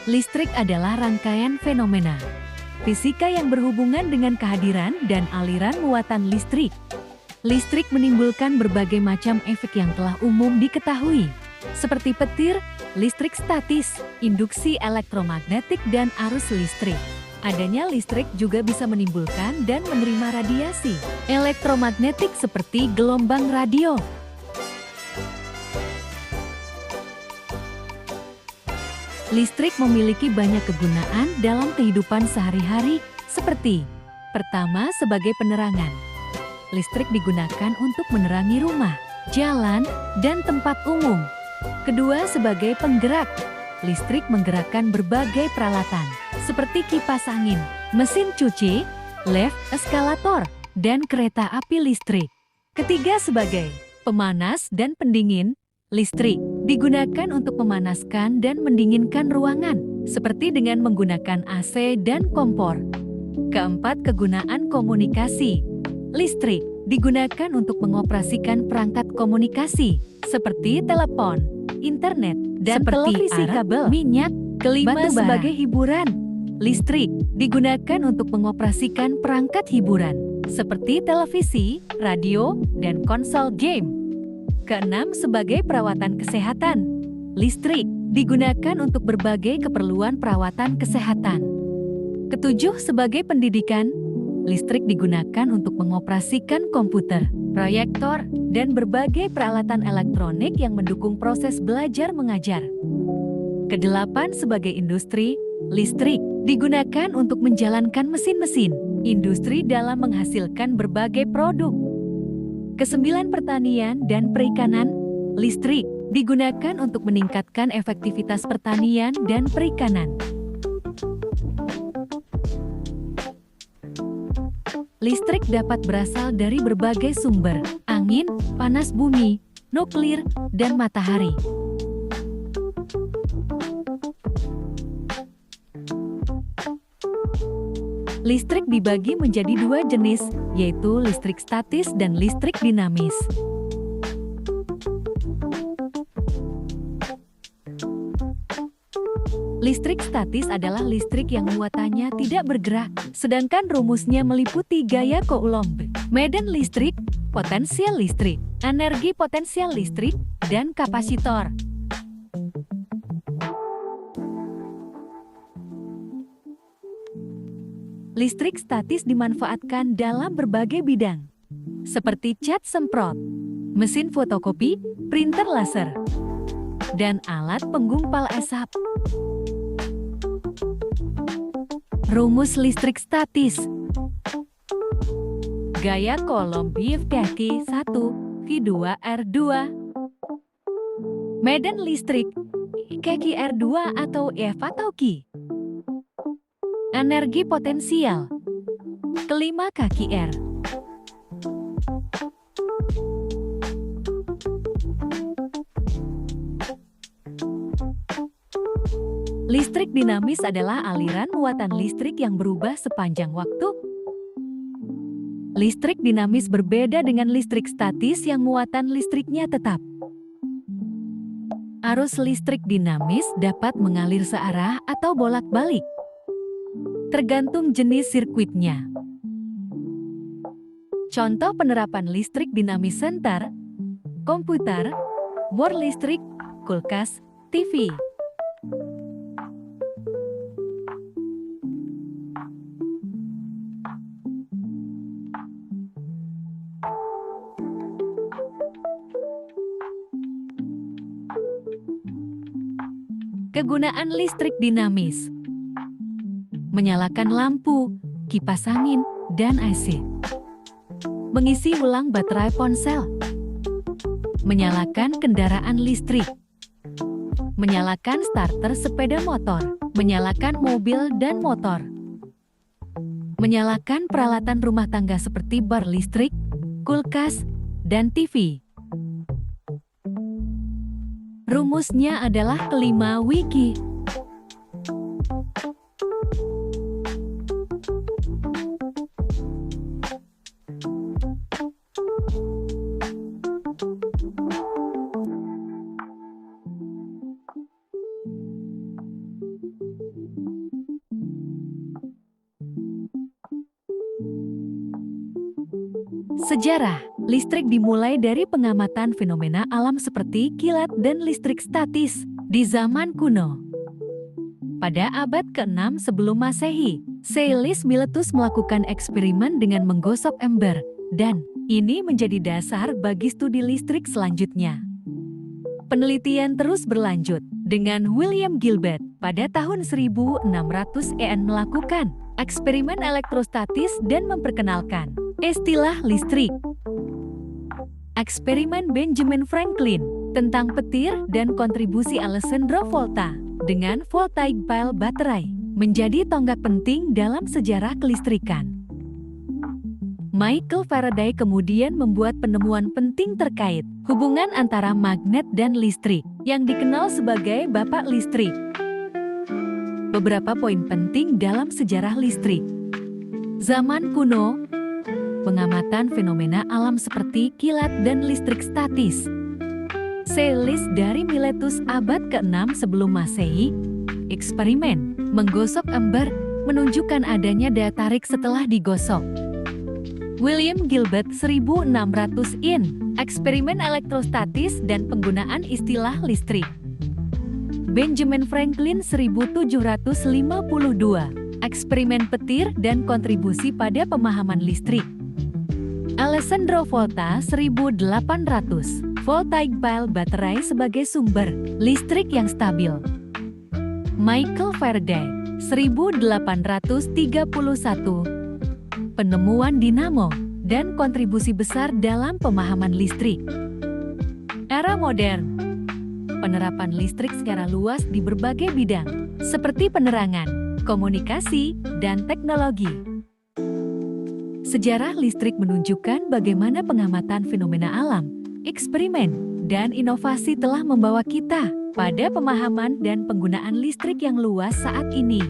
Listrik adalah rangkaian fenomena fisika yang berhubungan dengan kehadiran dan aliran muatan listrik. Listrik menimbulkan berbagai macam efek yang telah umum diketahui, seperti petir, listrik statis, induksi elektromagnetik, dan arus listrik. Adanya listrik juga bisa menimbulkan dan menerima radiasi elektromagnetik seperti gelombang radio. Listrik memiliki banyak kegunaan dalam kehidupan sehari-hari, seperti: pertama, sebagai penerangan. Listrik digunakan untuk menerangi rumah, jalan, dan tempat umum. Kedua, sebagai penggerak. Listrik menggerakkan berbagai peralatan, seperti kipas angin, mesin cuci, lift, eskalator, dan kereta api listrik. Ketiga, sebagai pemanas dan pendingin. Listrik digunakan untuk memanaskan dan mendinginkan ruangan, seperti dengan menggunakan AC dan kompor. Keempat, kegunaan komunikasi. Listrik digunakan untuk mengoperasikan perangkat komunikasi, seperti telepon, internet, dan televisi kabel, minyak, kelima, sebagai hiburan. Listrik digunakan untuk mengoperasikan perangkat hiburan, seperti televisi, radio, dan konsol game. Keenam, sebagai perawatan kesehatan. Listrik digunakan untuk berbagai keperluan perawatan kesehatan. Ketujuh, sebagai pendidikan. Listrik digunakan untuk mengoperasikan komputer, proyektor, dan berbagai peralatan elektronik yang mendukung proses belajar mengajar. Kedelapan, sebagai industri. Listrik digunakan untuk menjalankan mesin-mesin industri dalam menghasilkan berbagai produk. Kesembilan, pertanian dan perikanan. Listrik digunakan untuk meningkatkan efektivitas pertanian dan perikanan. Listrik dapat berasal dari berbagai sumber: angin, panas bumi, nuklir, dan matahari. Listrik dibagi menjadi dua jenis, yaitu listrik statis dan listrik dinamis. Listrik statis adalah listrik yang muatannya tidak bergerak, sedangkan rumusnya meliputi gaya Coulomb, medan listrik, potensial listrik, energi potensial listrik, dan kapasitor. Listrik statis dimanfaatkan dalam berbagai bidang, seperti cat semprot, mesin fotokopi, printer laser, dan alat penggumpal asap. Rumus listrik statis. Gaya Coulomb F1 V2R2. Medan listrik R2 atau F atau Ki. Energi potensial. Kelima, kaki R. Listrik dinamis adalah aliran muatan listrik yang berubah sepanjang waktu. Listrik dinamis berbeda dengan listrik statis yang muatan listriknya tetap. Arus listrik dinamis dapat mengalir searah atau bolak-balik, tergantung jenis sirkuitnya. Contoh penerapan listrik dinamis senter: komputer, bor listrik, kulkas, TV. Kegunaan listrik dinamis: menyalakan lampu, kipas angin, dan AC. Mengisi ulang baterai ponsel. Menyalakan kendaraan listrik. Menyalakan starter sepeda motor. Menyalakan mobil dan motor. Menyalakan peralatan rumah tangga seperti bar listrik, kulkas, dan TV. Rumusnya adalah kelima wiki. Sejarah, listrik dimulai dari pengamatan fenomena alam seperti kilat dan listrik statis di zaman kuno. Pada abad ke-6 sebelum Masehi, Seilis Miletus melakukan eksperimen dengan menggosok ember, dan ini menjadi dasar bagi studi listrik selanjutnya. Penelitian terus berlanjut dengan William Gilbert pada tahun 1600-an melakukan eksperimen elektrostatis dan memperkenalkan istilah listrik. Eksperimen Benjamin Franklin tentang petir dan kontribusi Alessandro Volta dengan voltaic pile baterai menjadi tonggak penting dalam sejarah kelistrikan. Michael Faraday kemudian membuat penemuan penting terkait hubungan antara magnet dan listrik, yang dikenal sebagai Bapak Listrik. Beberapa poin penting dalam sejarah listrik. Zaman kuno, pengamatan fenomena alam seperti kilat dan listrik statis. Seilis dari Miletus abad ke-6 sebelum Masehi, eksperimen menggosok ember menunjukkan adanya daya tarik setelah digosok. William Gilbert 1600-in, eksperimen elektrostatis dan penggunaan istilah listrik. Benjamin Franklin 1752, eksperimen petir dan kontribusi pada pemahaman listrik. Alessandro Volta 1800, voltaic pile baterai sebagai sumber listrik yang stabil. Michael Faraday 1831, penemuan dinamo, dan kontribusi besar dalam pemahaman listrik. Era modern, penerapan listrik secara luas di berbagai bidang, seperti penerangan, komunikasi, dan teknologi. Sejarah listrik menunjukkan bagaimana pengamatan fenomena alam, eksperimen, dan inovasi telah membawa kita pada pemahaman dan penggunaan listrik yang luas saat ini.